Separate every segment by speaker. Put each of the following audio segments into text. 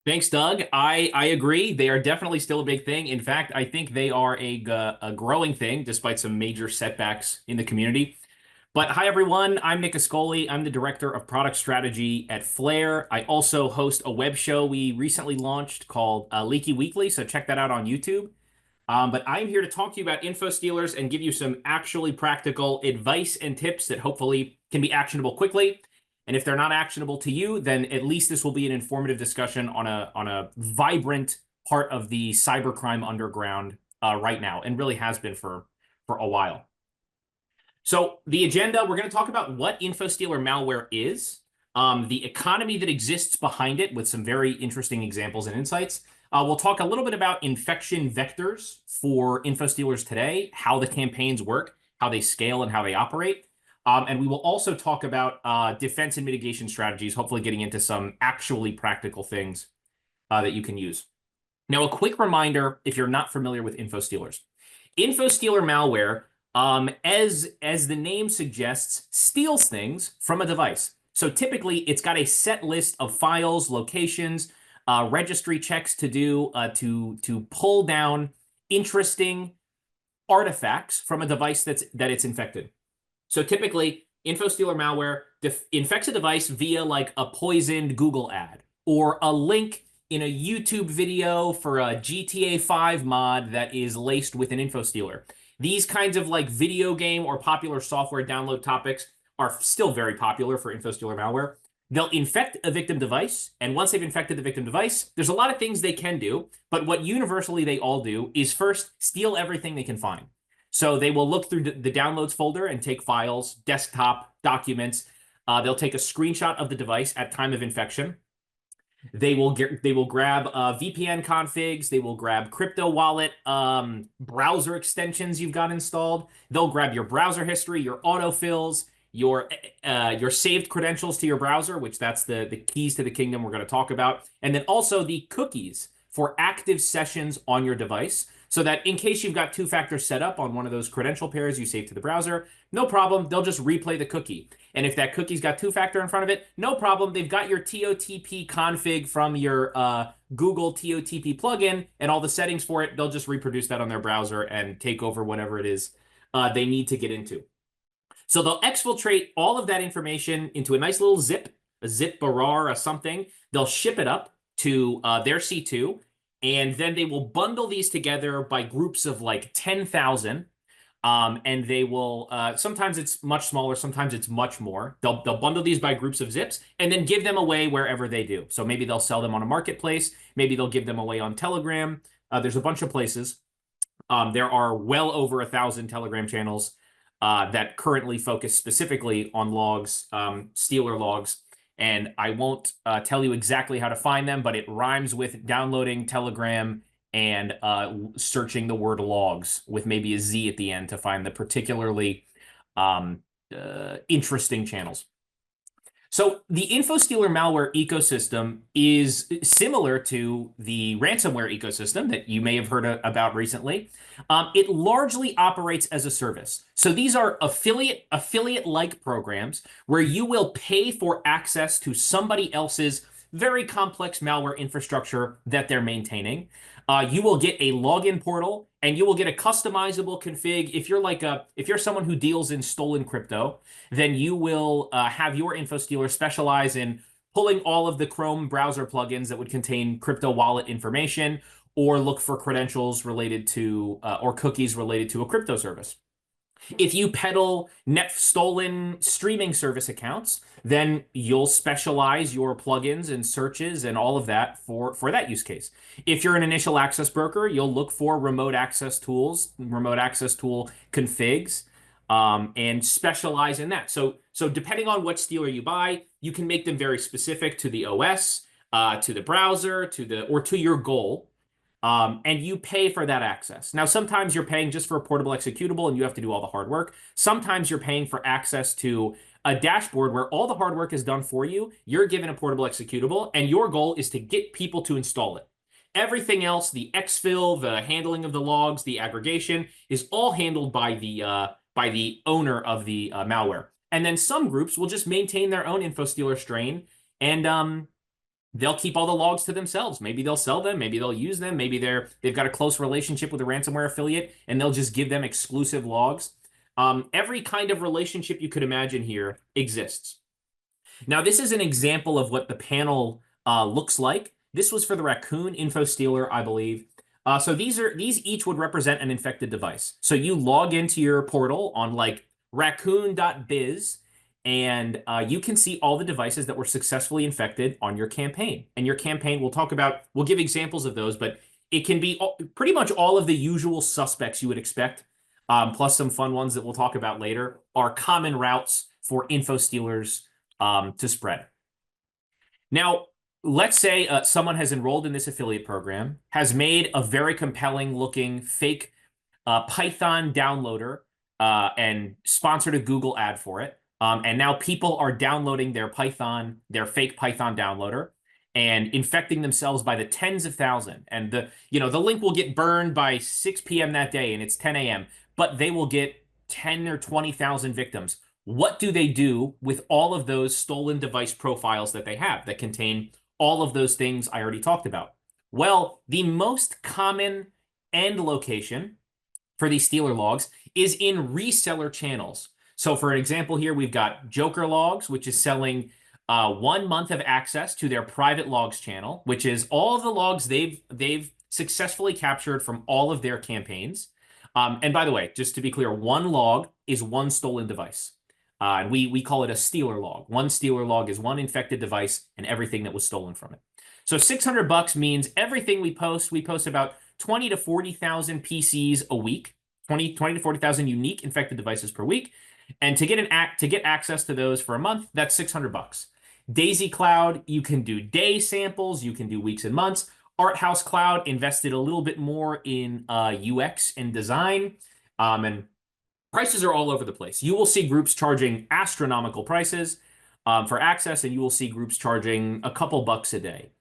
Speaker 1: Thanks, Doug. I agree. They are definitely still a big thing. In fact, I think they are a growing thing despite some major setbacks in the community. But hi, everyone. I'm Nick Ascoli. I'm the director of product strategy at Flare. I also host a web show we recently launched called Leaky Weekly, so check that out on YouTube. But I'm here to talk to you about InfoStealers and give you some actually practical advice and tips that hopefully can be actionable quickly. And if they're not actionable to you, then at least this will be an informative discussion on a vibrant part of the cybercrime underground right now, and really has been for a while. So the agenda, we're going to talk about what InfoStealer malware is, the economy that exists behind it with some very interesting examples and insights. We'll talk a little bit about infection vectors for InfoStealers today, how the campaigns work, how they scale, and how they operate. And we will also talk about defense and mitigation strategies, hopefully getting into some actually practical things that you can use. Now, a quick reminder if you're not familiar with InfoStealers. InfoStealer malware, as the name suggests, steals things from a device. So typically, it's got a set list of files, locations, registry checks to do to pull down interesting artifacts from a device that it's infected. So typically, InfoStealer malware infects a device via like a poisoned Google ad or a link in a YouTube video for a GTA 5 mod that is laced with an InfoStealer. These kinds of like video game or popular software download topics are still very popular for InfoStealer malware. They'll infect a victim device, and once they've infected the victim device, there's a lot of things they can do, but what universally they all do is first steal everything they can find. So they will look through the downloads folder and take files, desktop documents. They'll take a screenshot of the device at time of infection. They will grab VPN configs. They will grab crypto wallet browser extensions you've got installed. They'll grab your browser history, your autofills, your saved credentials to your browser, which that's the keys to the kingdom we're going to talk about, and then also the cookies for active sessions on your device, so that in case you've got two-factor set up on one of those credential pairs you save to the browser, no problem, they'll just replay the cookie. And if that cookie's got two-factor in front of it, no problem, they've got your TOTP config from your Google TOTP plugin and all the settings for it. They'll just reproduce that on their browser and take over whatever it is they need to get into. So they'll exfiltrate all of that information into a nice little zip, a zip barar or something. They'll ship it up to their C2, and then they will bundle these together by groups of like 10,000. And they will, sometimes it's much smaller, sometimes it's much more. They'll bundle these by groups of zips and then give them away wherever they do. So maybe they'll sell them on a marketplace. Maybe they'll give them away on Telegram. There's a bunch of places. There are well over 1,000 Telegram channels that currently focus specifically on logs, Stealer logs. And I won't tell you exactly how to find them, but it rhymes with downloading Telegram and searching the word logs with maybe a Z at the end to find the particularly interesting channels. So the InfoStealer malware ecosystem is similar to the ransomware ecosystem that you may have heard about recently. It largely operates as a service. So these are affiliate-like programs where you will pay for access to somebody else's very complex malware infrastructure that they're maintaining. You will get a login portal and you will get a customizable config. If you're someone who deals in stolen crypto, then you will have your InfoStealer specialize in pulling all of the Chrome browser plugins that would contain crypto wallet information or look for credentials related to or cookies related to a crypto service. If you peddle net stolen streaming service accounts, then you'll specialize your plugins and searches and all of that for that use case. If you're an initial access broker, you'll look for remote access tools, remote access tool configs, and specialize in that. So depending on what stealer you buy, you can make them very specific to the OS, to the browser, to your goal. And you pay for that access. Now, sometimes you're paying just for a portable executable and you have to do all the hard work. Sometimes you're paying for access to a dashboard where all the hard work is done for you. You're given a portable executable, and your goal is to get people to install it. Everything else, the exfil, the handling of the logs, the aggregation, is all handled by the owner of the malware. And then some groups will just maintain their own InfoStealer strain and they'll keep all the logs to themselves. Maybe they'll sell them, maybe they'll use them, maybe they've got a close relationship with a ransomware affiliate and they'll just give them exclusive logs. Every kind of relationship you could imagine here exists. Now, this is an example of what the panel looks like. This was for the Raccoon Infostealer, I believe. So these each would represent an infected device. So you log into your portal on like raccoon.biz, and you can see all the devices that were successfully infected on your campaign. And your campaign, we'll give examples of those, but it can be pretty much all of the usual suspects you would expect, plus some fun ones that we'll talk about later, are common routes for infostealers to spread. Now, let's say someone has enrolled in this affiliate program, has made a very compelling looking fake Python downloader and sponsored a Google ad for it. And now people are downloading their fake Python downloader and infecting themselves by the tens of thousands. And the link will get burned by 6 p.m. that day and it's 10 a.m., but they will get 10 or 20,000 victims. What do they do with all of those stolen device profiles that they have that contain all of those things I already talked about? Well, the most common end location for these stealer logs is in reseller channels. So for an example here, we've got Joker Logs, which is selling 1 month of access to their private logs channel, which is all of the logs they've successfully captured from all of their campaigns. And by the way, just to be clear, one log is one stolen device. And we call it a stealer log. One stealer log is one infected device and everything that was stolen from it. So $600 means everything we post about 20 to 40,000 PCs a week, 20 to 40,000 unique infected devices per week. And to get access to those for a month, that's $600. Daisy Cloud, you can do day samples, you can do weeks and months. Art House Cloud invested a little bit more in UX and design, and prices are all over the place. You will see groups charging astronomical prices for access, and you will see groups charging a couple bucks a day.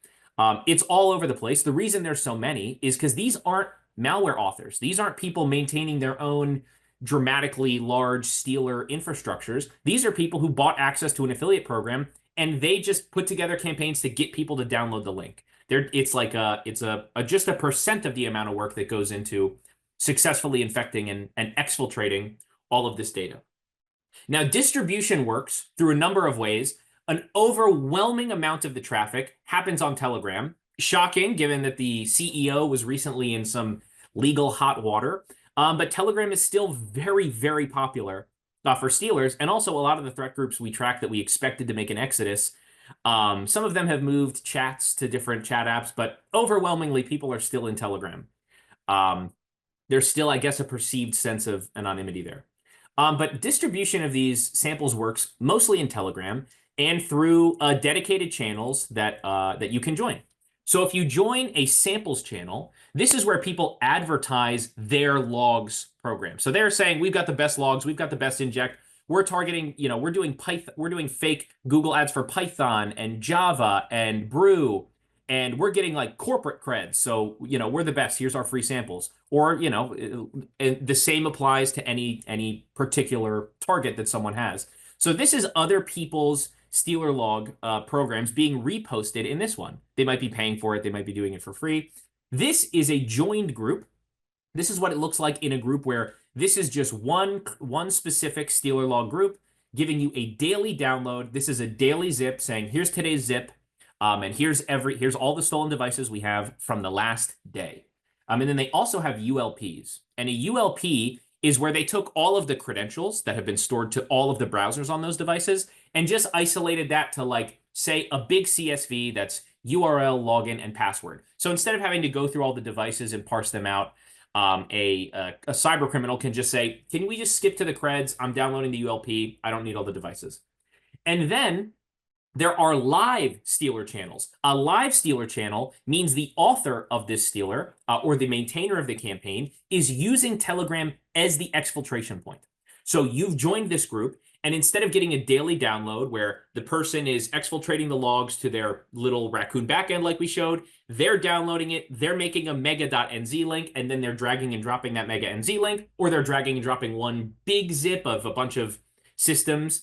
Speaker 1: It's all over the place. The reason there's so many is because these aren't malware authors. These aren't people maintaining their own dramatically large stealer infrastructures. These are people who bought access to an affiliate program, and they just put together campaigns to get people to download the link. It's just a percent of the amount of work that goes into successfully infecting and exfiltrating all of this data. Now, distribution works through a number of ways. An overwhelming amount of the traffic happens on Telegram. Shocking, given that the CEO was recently in some legal hot water. But Telegram is still very, very popular for stealers, and also a lot of the threat groups we track that we expected to make an exodus. Some of them have moved chats to different chat apps, but overwhelmingly people are still in Telegram. There's still, I guess, a perceived sense of anonymity there. But distribution of these samples works mostly in Telegram and through dedicated channels that you can join. So if you join a samples channel, this is where people advertise their logs program. So they're saying, we've got the best logs, we've got the best inject. We're targeting, we're doing Python, we're doing fake Google ads for Python and Java and Brew, and we're getting like corporate creds. So, we're the best. Here's our free samples. Or, the same applies to any particular target that someone has. So this is other people's stealer log programs being reposted in this one. They might be paying for it. They might be doing it for free. This is a joined group. This is what it looks like in a group where this is just one specific stealer log group giving you a daily download. This is a daily zip saying, here's today's zip. And here's all the stolen devices we have from the last day. And then they also have ULPs. And a ULP is where they took all of the credentials that have been stored to all of the browsers on those devices and just isolated that to, like, say, a big CSV that's URL, login, and password. So instead of having to go through all the devices and parse them out, a cyber criminal can just say, can we just skip to the creds? I'm downloading the ULP. I don't need all the devices. And then there are live stealer channels. A live stealer channel means the author of this stealer or the maintainer of the campaign is using Telegram as the exfiltration point. So you've joined this group, and instead of getting a daily download where the person is exfiltrating the logs to their little Raccoon backend like we showed, they're downloading it, they're making a mega.nz link, and then they're dragging and dropping that mega.nz link, or they're dragging and dropping one big zip of a bunch of systems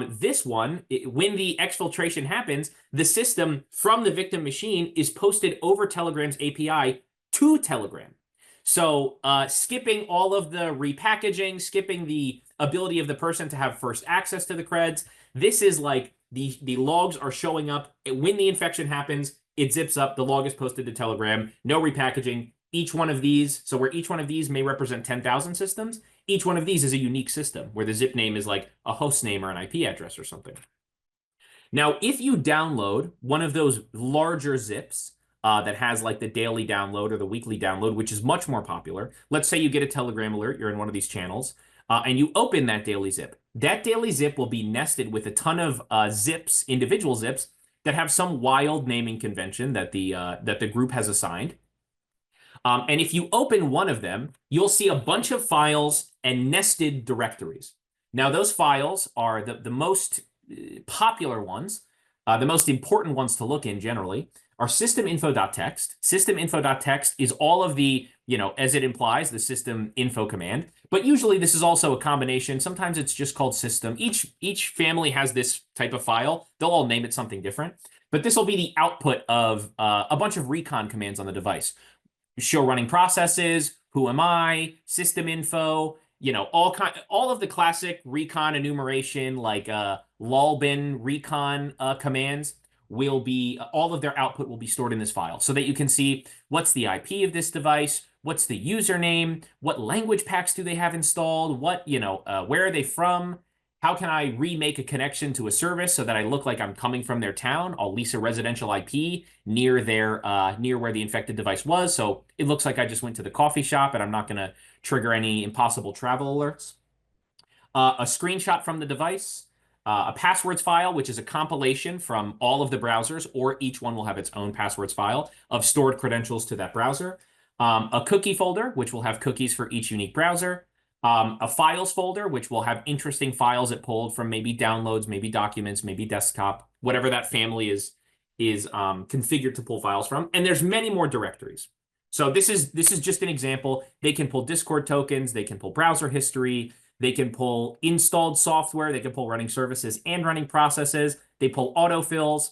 Speaker 1: This one, when the exfiltration happens, the system from the victim machine is posted over Telegram's API to Telegram. So skipping all of the repackaging, skipping the ability of the person to have first access to the creds, this is like the logs are showing up when the infection happens. It zips up, the log is posted to Telegram, no repackaging. Each one of these, so where each one of these may represent 10,000 systems, each one of these is a unique system where the zip name is like a host name or an IP address or something. Now, if you download one of those larger zips that has like the daily download or the weekly download, which is much more popular, let's say you get a Telegram alert, you're in one of these channels, and you open that daily zip. That daily zip will be nested with a ton of zips, individual zips, that have some wild naming convention that the group has assigned. And if you open one of them, you'll see a bunch of files and nested directories. Now, those files are the most popular ones, the most important ones to look in generally, are systeminfo.txt. Systeminfo.txt is all of the, as it implies, the system info command. But usually this is also a combination. Sometimes it's just called system. Each family has this type of file. They'll all name it something different. But this will be the output of a bunch of recon commands on the device. Show running processes, who am I, system info, all of the classic recon enumeration, like lolbin recon commands will be, all of their output will be stored in this file so that you can see what's the IP of this device, what's the username, what language packs do they have installed, what, where are they from, how can I remake a connection to a service so that I look like I'm coming from their town? I'll lease a residential IP near near where the infected device was, so it looks like I just went to the coffee shop and I'm not going to trigger any impossible travel alerts. A screenshot from the device, a passwords file, which is a compilation from all of the browsers, or each one will have its own passwords file of stored credentials to that browser. A cookie folder, which will have cookies for each unique browser. A files folder, which will have interesting files it pulled from maybe downloads, maybe documents, maybe desktop, whatever that family is configured to pull files from. And there's many more directories. So this is just an example. They can pull Discord tokens, they can pull browser history, they can pull installed software, they can pull running services and running processes, they pull autofills,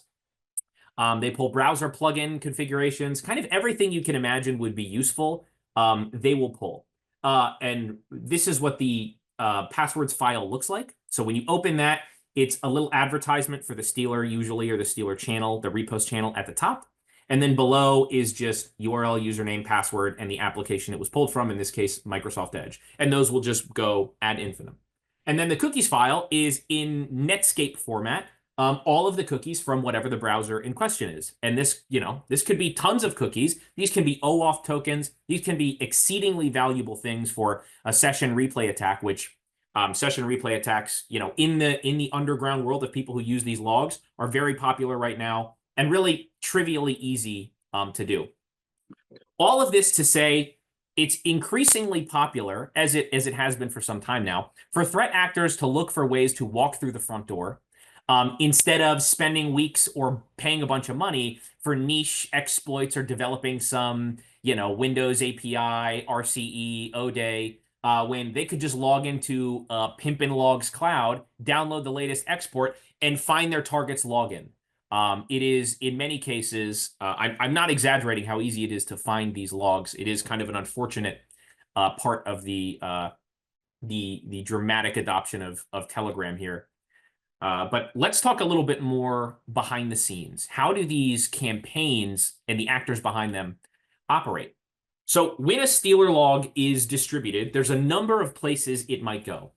Speaker 1: they pull browser plugin configurations, kind of everything you can imagine would be useful, they will pull. And this is what the passwords file looks like. So when you open that, it's a little advertisement for the Stealer usually, or the Stealer channel, the repost channel at the top. And then below is just URL, username, password, and the application it was pulled from, in this case, Microsoft Edge. And those will just go ad infinitum. And then the cookies file is in Netscape format, all of the cookies from whatever the browser in question is. And this, this could be tons of cookies. These can be OAuth tokens. These can be exceedingly valuable things for a session replay attack, which session replay attacks, in the underground world of people who use these logs are very popular right now and really trivially easy to do. All of this to say, it's increasingly popular, as it has been for some time now, for threat actors to look for ways to walk through the front door instead of spending weeks or paying a bunch of money for niche exploits or developing some, Windows API, RCE, ODay, when they could just log into Pimpin Logs Cloud, download the latest export, and find their target's login. It is, in many cases, I'm not exaggerating how easy it is to find these logs. It is kind of an unfortunate part of the dramatic adoption of Telegram here. But let's talk a little bit more behind the scenes. How do these campaigns and the actors behind them operate? So when a Stealer log is distributed, there's a number of places it might go.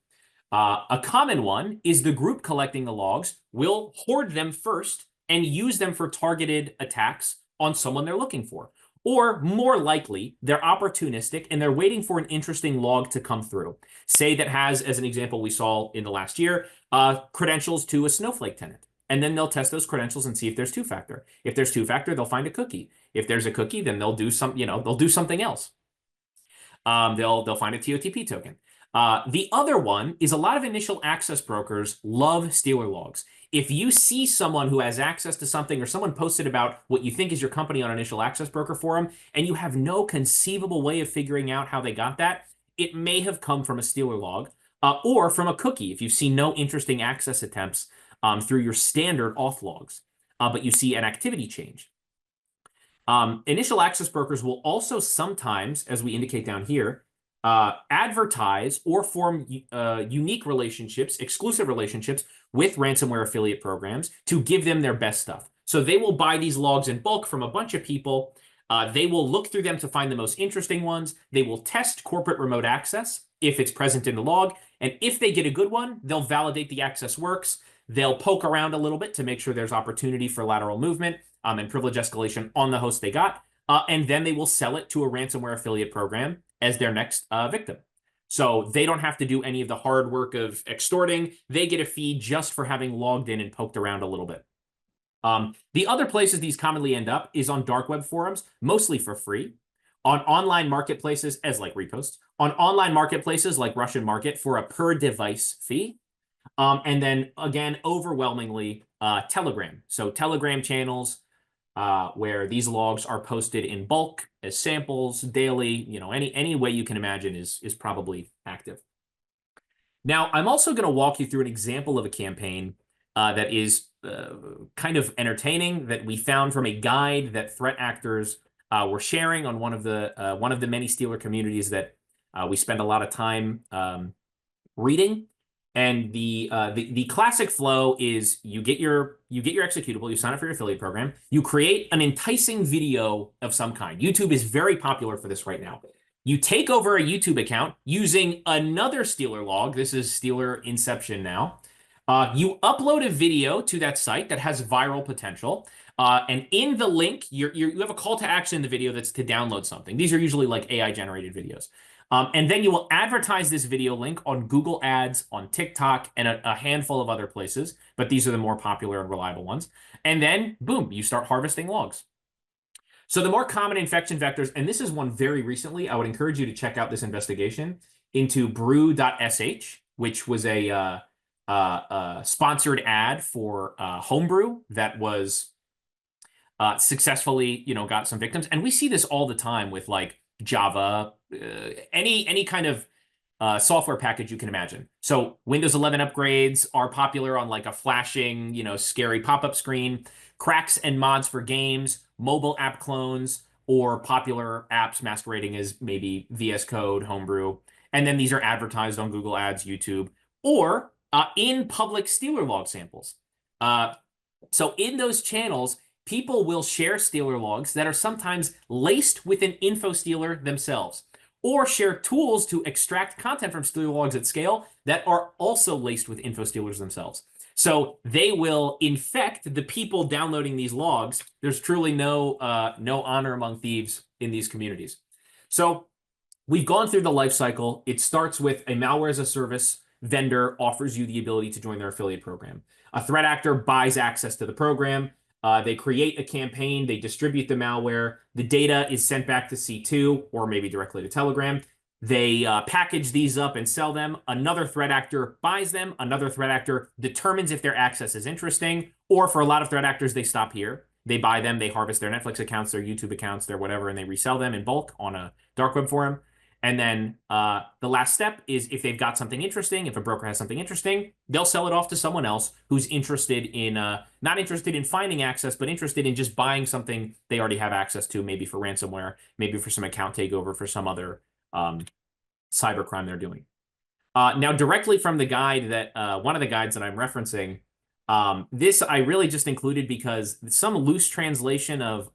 Speaker 1: A common one is the group collecting the logs will hoard them first and use them for targeted attacks on someone they're looking for. Or more likely, they're opportunistic and they're waiting for an interesting log to come through. Say that has, as an example we saw in the last year, credentials to a Snowflake tenant. And then they'll test those credentials and see if there's two-factor. If there's two-factor, they'll find a cookie. If there's a cookie, then they'll do they'll do something else. They'll find a TOTP token. The other one is a lot of initial access brokers love Stealer logs. If you see someone who has access to something or someone posted about what you think is your company on initial access broker forum, and you have no conceivable way of figuring out how they got that, it may have come from a Stealer log. or from a cookie if you see no interesting access attempts through your standard auth logs, but you see an activity change. Initial access brokers will also sometimes, as we indicate down here, advertise or form unique relationships, exclusive relationships with ransomware affiliate programs to give them their best stuff. So they will buy these logs in bulk from a bunch of people. They will look through them to find the most interesting ones. They will test corporate remote access if it's present in the log. And if they get a good one, they'll validate the access works. They'll poke around a little bit to make sure there's opportunity for lateral movement and privilege escalation on the host they got. And then they will sell it to a ransomware affiliate program as their next victim. So they don't have to do any of the hard work of extorting. They get a fee just for having logged in and poked around a little bit. The other places these commonly end up is on dark web forums, mostly for free, on online marketplaces as like Repost, on online marketplaces like Russian Market for a per device fee. And then again, overwhelmingly, Telegram. So Telegram channels where these logs are posted in bulk as samples daily, any way you can imagine is probably active. Now, I'm also going to walk you through an example of a campaign that is kind of entertaining that we found from a guide that threat actors were sharing on one of the many Stealer communities that we spend a lot of time reading. And the classic flow is you get your executable, you sign up for your affiliate program, you create an enticing video of some kind. YouTube is very popular for this right now. You take over a YouTube account using another Stealer log. This is Stealer Inception now. You upload a video to that site that has viral potential. And in the link, you have a call to action in the video that's to download something. These are usually like AI-generated videos. And then you will advertise this video link on Google Ads, on TikTok, and a handful of other places. But these are the more popular and reliable ones. And then, boom, you start harvesting logs. So the more common infection vectors, and this is one very recently, I would encourage you to check out this investigation into brew.sh, which was a sponsored ad for Homebrew that was successfully, got some victims. And we see this all the time with like Java, any kind of software package you can imagine. So Windows 11 upgrades are popular on like a flashing, scary pop-up screen. Cracks and mods for games, mobile app clones, or popular apps masquerading as maybe VS Code, Homebrew. And then these are advertised on Google Ads, YouTube, or in public Stealer log samples. So in those channels, people will share Stealer logs that are sometimes laced with an Infostealer themselves, or share tools to extract content from Stealer logs at scale that are also laced with Infostealers themselves. So they will infect the people downloading these logs. There's truly no honor among thieves in these communities. So we've gone through the life cycle. It starts with a malware as a service vendor offers you the ability to join their affiliate program. A threat actor buys access to the program. They create a campaign. They distribute the malware. The data is sent back to C2 or maybe directly to Telegram. They package these up and sell them. Another threat actor buys them. Another threat actor determines if their access is interesting. Or for a lot of threat actors, they stop here. They buy them. They harvest their Netflix accounts, their YouTube accounts, their whatever, and they resell them in bulk on a dark web forum. And then the last step is if they've got something interesting, if a broker has something interesting, they'll sell it off to someone else who's interested in, not interested in finding access, but interested in just buying something they already have access to, maybe for ransomware, maybe for some account takeover, for some other cybercrime they're doing. Now, directly from the guide that, one of the guides that I'm referencing, this I really just included because some loose translation of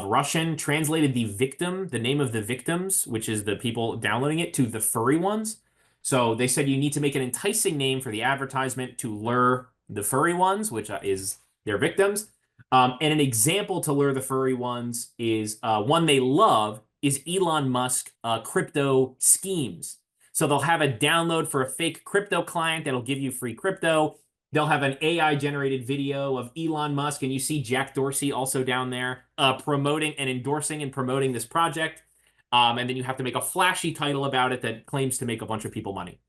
Speaker 1: Russian translated the name of the victims, which is the people downloading it, to the furry ones. So they said you need to make an enticing name for the advertisement to lure the furry ones, which is their victims. And an example to lure the furry ones is one they love is Elon Musk crypto schemes. So they'll have a download for a fake crypto client that'll give you free crypto. They'll have an AI-generated video of Elon Musk, and you see Jack Dorsey also down there promoting and endorsing and promoting this project. And then you have to make a flashy title about it that claims to make a bunch of people money.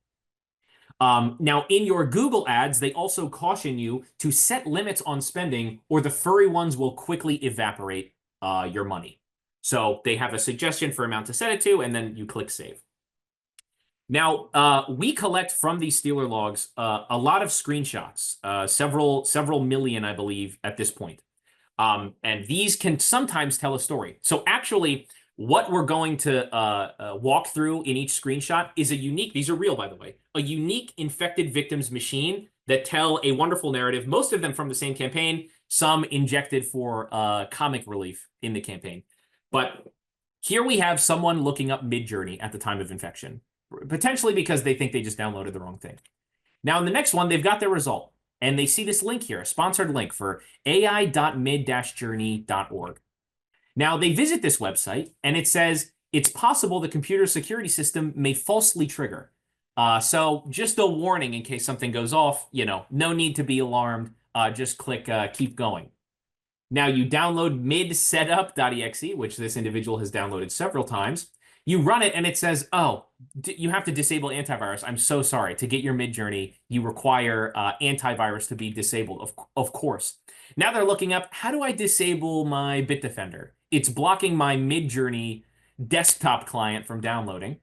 Speaker 1: Now, in your Google ads, they also caution you to set limits on spending, or the furry ones will quickly evaporate your money. So they have a suggestion for amount to set it to, and then you click save. Now, we collect from these Stealer logs a lot of screenshots, several million, I believe, at this point. And these can sometimes tell a story. So actually, what we're going to walk through in each screenshot is a unique, these are real, by the way, a unique infected victims machine that tell a wonderful narrative, most of them from the same campaign, some injected for comic relief in the campaign. But here we have someone looking up Midjourney at the time of infection, potentially because they think they just downloaded the wrong thing. Now, in the next one, they've got their result, and they see this link here, a sponsored link for ai.mid-journey.org. Now, they visit this website, and it says it's possible the computer security system may falsely trigger. So just a warning in case something goes off, no need to be alarmed. Just click keep going. Now you download midsetup.exe, which this individual has downloaded several times. You run it and it says, oh, you have to disable antivirus. I'm so sorry. To get your Midjourney, you require antivirus to be disabled, of course. Now they're looking up, how do I disable my Bitdefender? It's blocking my Midjourney desktop client from downloading.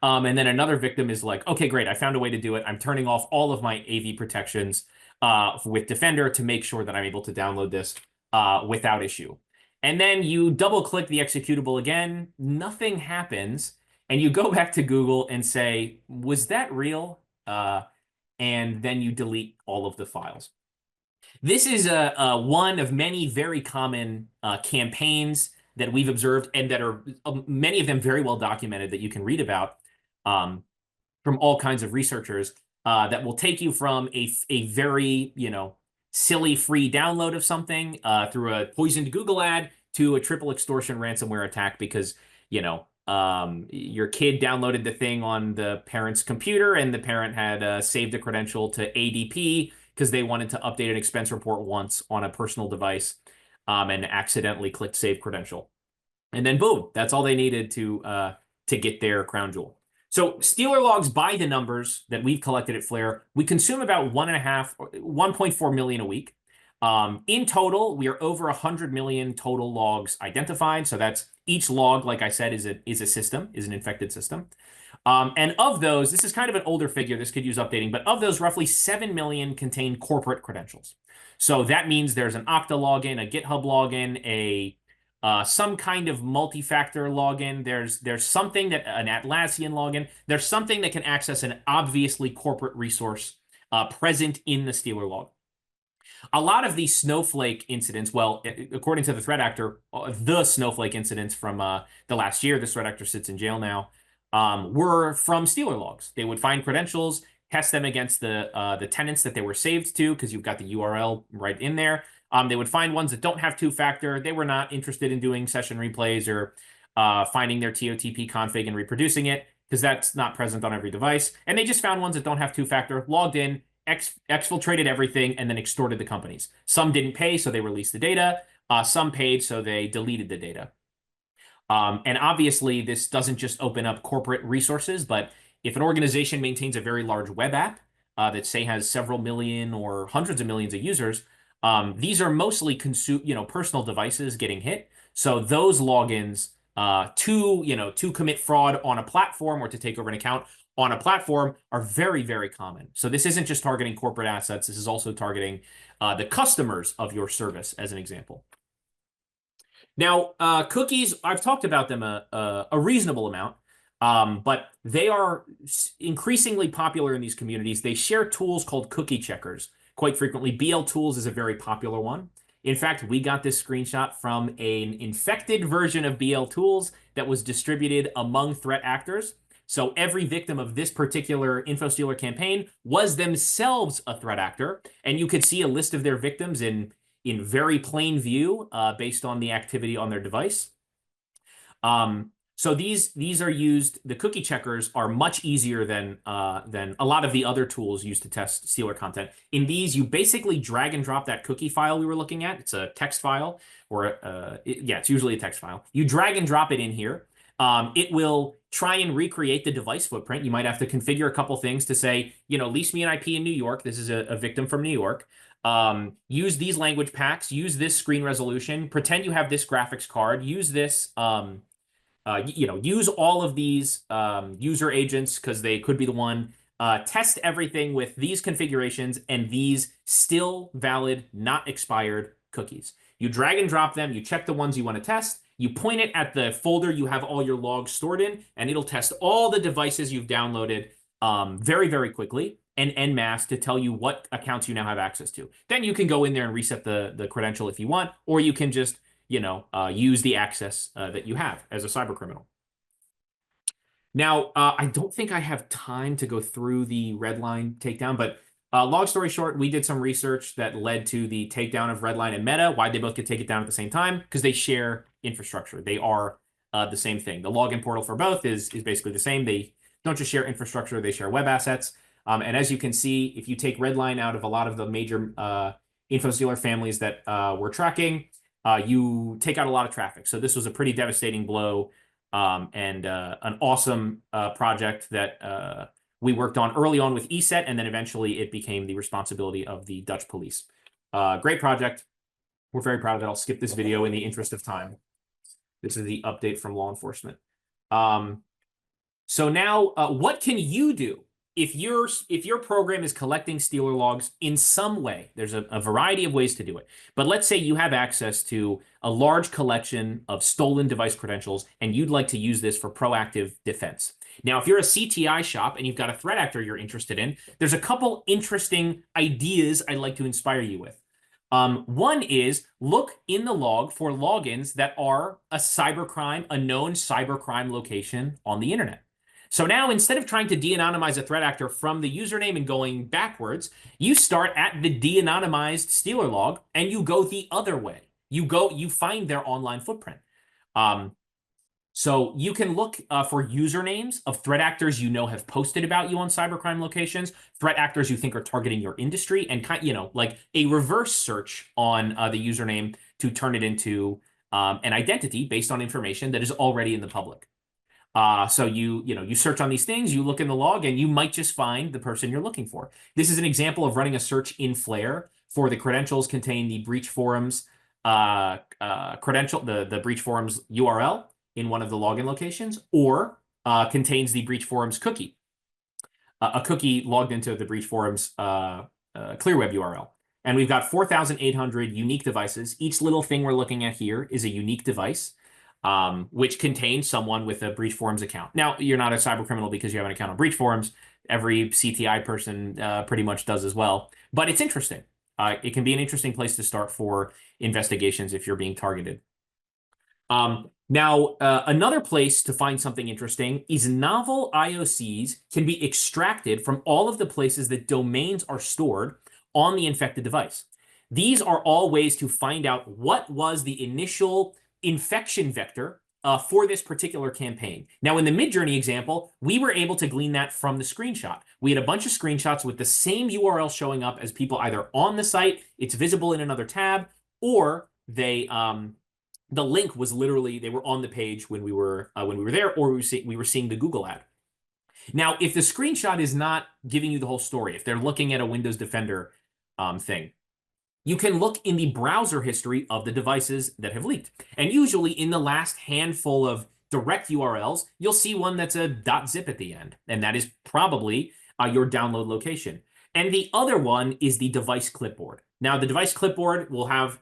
Speaker 1: And then another victim is like, okay, great, I found a way to do it. I'm turning off all of my AV protections with Defender to make sure that I'm able to download this without issue. And then you double click the executable again, nothing happens. And you go back to Google and say, was that real? And then you delete all of the files. This is one of many very common campaigns that we've observed and that are many of them very well documented that you can read about from all kinds of researchers that will take you from a very, silly free download of something through a poisoned Google ad to a triple extortion ransomware attack because, your kid downloaded the thing on the parent's computer and the parent had saved the credential to ADP because they wanted to update an expense report once on a personal device and accidentally clicked save credential. And then boom, that's all they needed to get their crown jewel. So Stealer logs by the numbers that we've collected at Flare, we consume about 1.4 million a week. In total, we are over 100 million total logs identified. So that's each log, like I said, is a system, is an infected system. And of those, this is kind of an older figure, this could use updating, but of those, roughly 7 million contain corporate credentials. So that means there's an Okta login, a GitHub login, some kind of multi-factor login. There's something that an Atlassian login. There's something that can access an obviously corporate resource present in the Stealer log. A lot of these Snowflake incidents, well, according to the threat actor, the Snowflake incidents from the last year, this threat actor sits in jail now, were from Stealer logs. They would find credentials, test them against the tenants that they were saved to, because you've got the URL right in there. They would find ones that don't have two-factor. They were not interested in doing session replays or finding their TOTP config and reproducing it, because that's not present on every device. And they just found ones that don't have two-factor, logged in, exfiltrated everything, and then extorted the companies. Some didn't pay, so they released the data. Some paid, so they deleted the data. And obviously, this doesn't just open up corporate resources, but if an organization maintains a very large web app that, say, has several million or hundreds of millions of users, these are mostly personal devices getting hit. So those logins to commit fraud on a platform or to take over an account on a platform are very, very common. So this isn't just targeting corporate assets. This is also targeting the customers of your service, as an example. Now, cookies, I've talked about them a reasonable amount, but they are increasingly popular in these communities. They share tools called cookie checkers quite frequently. BL Tools is a very popular one. In fact, we got this screenshot from an infected version of BL Tools that was distributed among threat actors. So every victim of this particular Infostealer campaign was themselves a threat actor, and you could see a list of their victims in very plain view based on the activity on their device. So these are used, the cookie checkers are much easier than a lot of the other tools used to test Stealer content. In these, you basically drag and drop that cookie file we were looking at. It's a text file, or it's usually a text file. You drag and drop it in here. It will try and recreate the device footprint. You might have to configure a couple things to say, lease me an IP in New York. This is a victim from New York. Use these language packs, use this screen resolution, pretend you have this graphics card, use this use all of these user agents because they could be the one. Test everything with these configurations and these still valid, not expired cookies. You drag and drop them. You check the ones you want to test. You point it at the folder you have all your logs stored in, and it'll test all the devices you've downloaded very, very quickly and en masse to tell you what accounts you now have access to. Then you can go in there and reset the credential if you want, or you can just use the access that you have as a cyber criminal. Now, I don't think I have time to go through the Redline takedown, but long story short, we did some research that led to the takedown of Redline and Meta. Why they both could take it down at the same time? Because they share infrastructure. They are the same thing. The login portal for both is basically the same. They don't just share infrastructure, they share web assets. And as you can see, if you take Redline out of a lot of the major Infostealer families that we're tracking, you take out a lot of traffic. So this was a pretty devastating blow and an awesome project that we worked on early on with ESET, and then eventually it became the responsibility of the Dutch police. Great project. We're very proud of it. I'll skip this video in the interest of time. This is the update from law enforcement. So now, what can you do if your program is collecting Stealer logs in some way? There's a variety of ways to do it. But let's say you have access to a large collection of stolen device credentials, and you'd like to use this for proactive defense. Now, if you're a CTI shop and you've got a threat actor you're interested in, there's a couple interesting ideas I'd like to inspire you with. One is look in the log for logins that are a cybercrime, a known cybercrime location on the internet. So now, instead of trying to de-anonymize a threat actor from the username and going backwards, you start at the de-anonymized Stealer log and you go the other way. You find their online footprint. So you can look for usernames of threat actors you know have posted about you on cybercrime locations, threat actors you think are targeting your industry, and like a reverse search on the username to turn it into an identity based on information that is already in the public. So you search on these things, you look in the log, and you might just find the person you're looking for. This is an example of running a search in Flare for the credentials contain the breach forums the breach forums URL in one of the login locations, or contains the breach forums cookie, a cookie logged into the breach forums clear web URL. And we've got 4,800 unique devices. Each little thing we're looking at here is a unique device, which contains someone with a breach forums account. Now, you're not a cyber criminal because you have an account on breach forums. Every CTI person pretty much does as well. But it's interesting. It can be an interesting place to start for investigations if you're being targeted. Now, another place to find something interesting is novel IOCs can be extracted from all of the places that domains are stored on the infected device. These are all ways to find out what was the initial infection vector for this particular campaign. Now, in the Midjourney example, we were able to glean that from the screenshot. We had a bunch of screenshots with the same URL showing up as people either on the site, it's visible in another tab, or they the link was literally, they were on the page when we were there, or we were seeing the Google ad. Now, if the screenshot is not giving you the whole story, if they're looking at a Windows Defender thing, you can look in the browser history of the devices that have leaked. And usually in the last handful of direct URLs, you'll see one that's a .zip at the end. And that is probably your download location. And the other one is the device clipboard. Now, the device clipboard will have,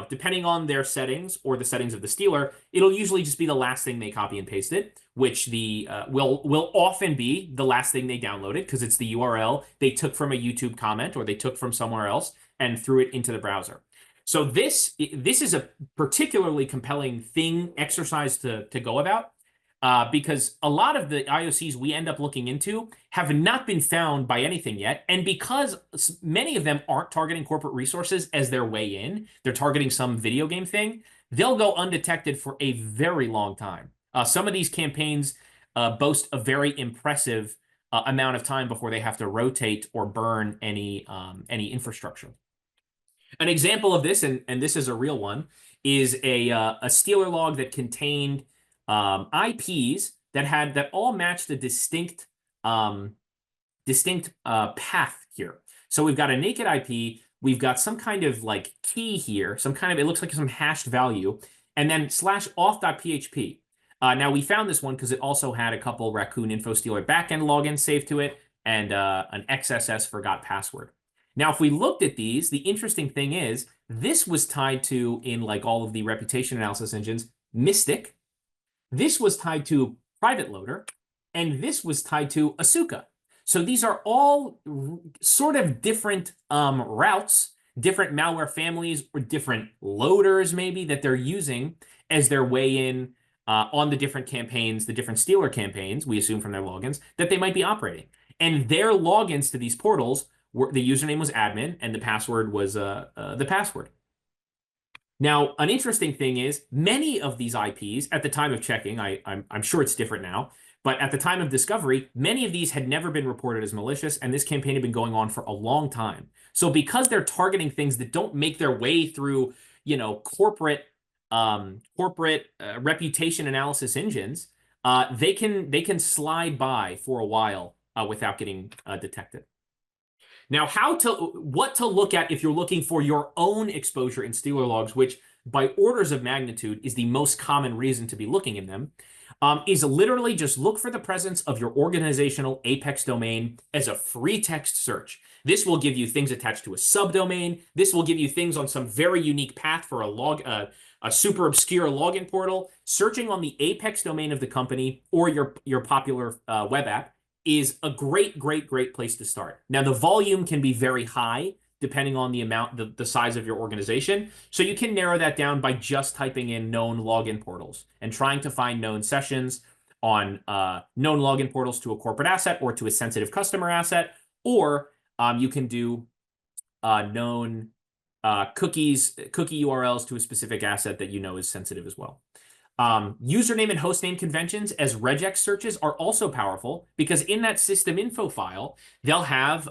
Speaker 1: depending on their settings or the settings of the stealer, it'll usually just be the last thing they copy and pasted, which will often be the last thing they downloaded because it's the URL they took from a YouTube comment or they took from somewhere else and threw it into the browser. So this is a particularly compelling exercise to go about because a lot of the IOCs we end up looking into have not been found by anything yet. And because many of them aren't targeting corporate resources as their way in, they're targeting some video game thing, they'll go undetected for a very long time. Some of these campaigns boast a very impressive amount of time before they have to rotate or burn any infrastructure. An example of this, and this is a real one, is a Stealer log that contained IPs that all matched a distinct path here. So we've got a naked IP, we've got some kind of like key here, it looks like some hashed value, and then /auth.php. Now, we found this one because it also had a couple Raccoon Infostealer backend logins saved to it and an XSS forgot password. Now, if we looked at these, the interesting thing is this was tied to, in like all of the reputation analysis engines, Mystic. This was tied to Private Loader, and this was tied to Asuka. So these are all sort of different routes, different malware families, or different loaders maybe that they're using as their way in on the different campaigns, the different Stealer campaigns, we assume from their logins, that they might be operating. And their logins to these portals, the username was admin, and the password was the password. Now, an interesting thing is many of these IPs at the time of checking, I'm sure it's different now, but at the time of discovery, many of these had never been reported as malicious, and this campaign had been going on for a long time. So because they're targeting things that don't make their way through, corporate reputation analysis engines, they can slide by for a while without getting detected. Now, what to look at if you're looking for your own exposure in Stealer logs, which by orders of magnitude is the most common reason to be looking in them, is literally just look for the presence of your organizational Apex domain as a free text search. This will give you things attached to a subdomain. This will give you things on some very unique path for a super obscure login portal. Searching on the Apex domain of the company or your popular web app is a great place to start. Now, the volume can be very high depending on the size of your organization. So you can narrow that down by just typing in known login portals and trying to find known sessions on known login portals to a corporate asset or to a sensitive customer asset, or you can do known cookie URLs to a specific asset that you know is sensitive as well. Username and hostname conventions as regex searches are also powerful because in that system info file, they'll have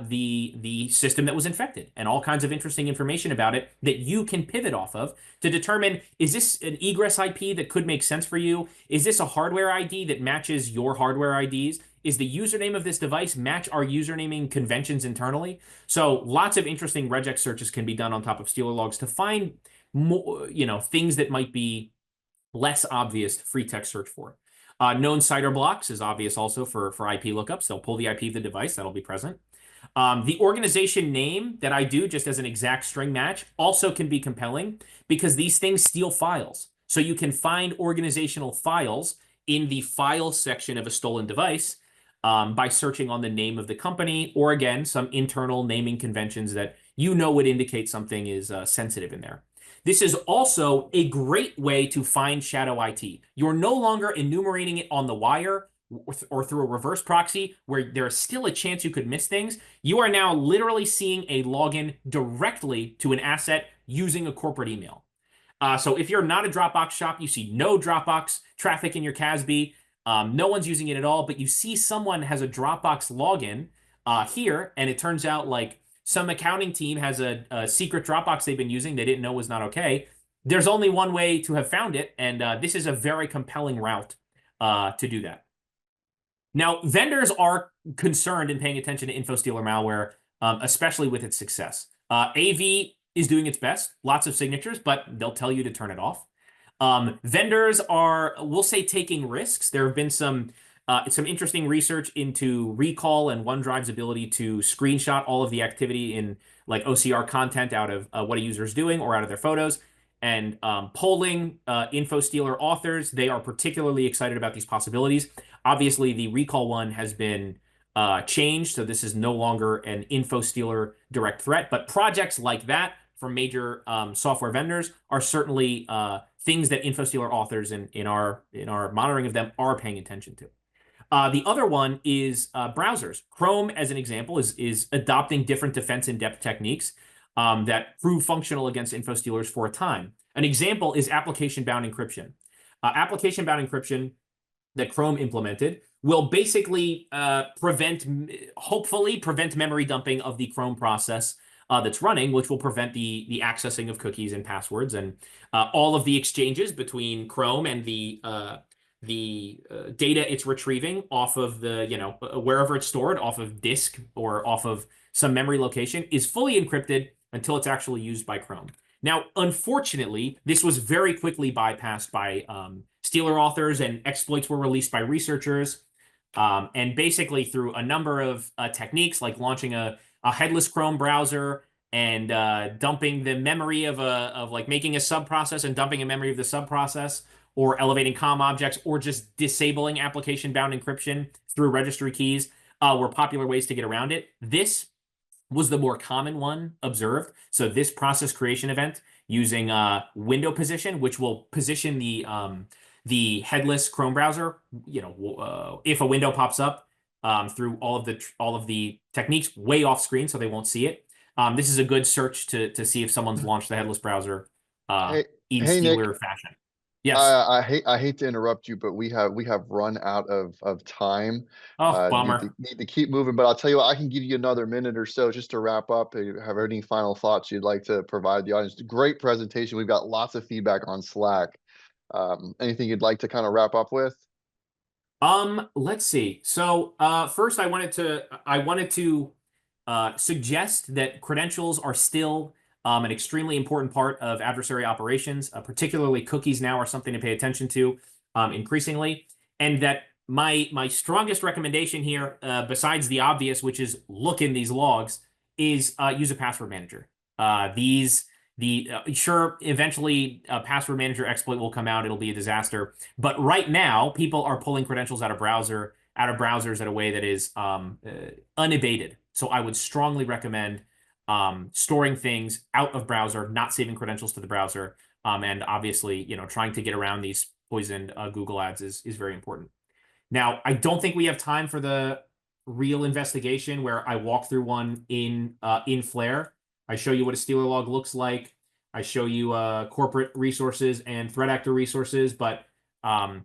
Speaker 1: the system that was infected and all kinds of interesting information about it that you can pivot off of to determine, is this an egress IP that could make sense for you? Is this a hardware ID that matches your hardware IDs? Is the username of this device match our usernaming conventions internally? So lots of interesting regex searches can be done on top of Stealer logs to find more, things that might be less obvious free text search for. Known CIDR blocks is obvious also for IP lookups. They'll pull the IP of the device. That'll be present. The organization name that I do just as an exact string match also can be compelling because these things steal files. So you can find organizational files in the file section of a stolen device by searching on the name of the company or, again, some internal naming conventions that would indicate something is sensitive in there. This is also a great way to find shadow IT. You're no longer enumerating it on the wire or through a reverse proxy where there's still a chance you could miss things. You are now literally seeing a login directly to an asset using a corporate email. So if you're not a Dropbox shop, you see no Dropbox traffic in your CASB. No one's using it at all, but you see someone has a Dropbox login here, and it turns out like some accounting team has a secret Dropbox they've been using they didn't know was not okay. There's only one way to have found it, and this is a very compelling route to do that. Now, vendors are concerned in paying attention to Infostealer malware, especially with its success. AV is doing its best, lots of signatures, but they'll tell you to turn it off. Vendors are, we'll say, taking risks. There have been some interesting research into Recall and OneDrive's ability to screenshot all of the activity in like OCR content out of what a user is doing or out of their photos. And polling Infostealer authors, they are particularly excited about these possibilities. Obviously, the Recall one has been changed, so this is no longer an Infostealer direct threat. But projects like that from major software vendors are certainly things that Infostealer authors in our monitoring of them are paying attention to. The other one is browsers. Chrome, as an example, is adopting different defense in-depth techniques that prove functional against Infostealers for a time. An example is application-bound encryption. Application-bound encryption that Chrome implemented will basically hopefully prevent memory dumping of the Chrome process that's running, which will prevent the accessing of cookies and passwords and all of the exchanges between Chrome and the data it's retrieving off of the, wherever it's stored, off of disk or off of some memory location, is fully encrypted until it's actually used by Chrome. Now, unfortunately, this was very quickly bypassed by Stealer authors and exploits were released by researchers. And basically through a number of techniques like launching a headless Chrome browser and dumping the memory of like making a subprocess and dumping a memory of the subprocess, or elevating COM objects, or just disabling application-bound encryption through registry keys, were popular ways to get around it. This was the more common one observed. So this process creation event using window position, which will position the headless Chrome browser, if a window pops up through all of the techniques way off screen, so they won't see it. This is a good search to see if someone's launched the headless browser
Speaker 2: Hey,
Speaker 1: in
Speaker 2: hey Nick,
Speaker 1: Steeler fashion. Yes.
Speaker 2: I hate to interrupt you, but we have run out of time.
Speaker 1: Oh,
Speaker 2: Need
Speaker 1: bummer.
Speaker 2: need to keep moving, but I'll tell you what, I can give you another minute or so just to wrap up. Have any final thoughts you'd like to provide the audience? Great presentation. We've got lots of feedback on Slack. Anything you'd like to kind of wrap up with?
Speaker 1: Let's see. So, first I wanted to suggest that credentials are still an extremely important part of adversary operations. Particularly cookies now are something to pay attention to increasingly, and that my strongest recommendation here, besides the obvious, which is look in these logs, is use a password manager. These the Sure, eventually a password manager exploit will come out. It'll be a disaster, but right now people are pulling credentials out of browsers at a way that is unabated. So I would strongly recommend storing things out of browser, not saving credentials to the browser, and obviously, trying to get around these poisoned Google ads is very important. Now, I don't think we have time for the real investigation where I walk through one in Flare. I show you what a Stealer log looks like. I show you corporate resources and threat actor resources, but I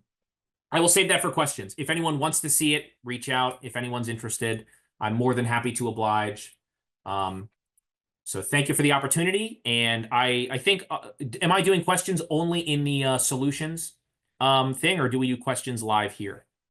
Speaker 1: will save that for questions. If anyone wants to see it, reach out. If anyone's interested, I'm more than happy to oblige. Um, so thank you for the opportunity. And I think, am I doing questions only in the solutions thing, or do we do questions live here?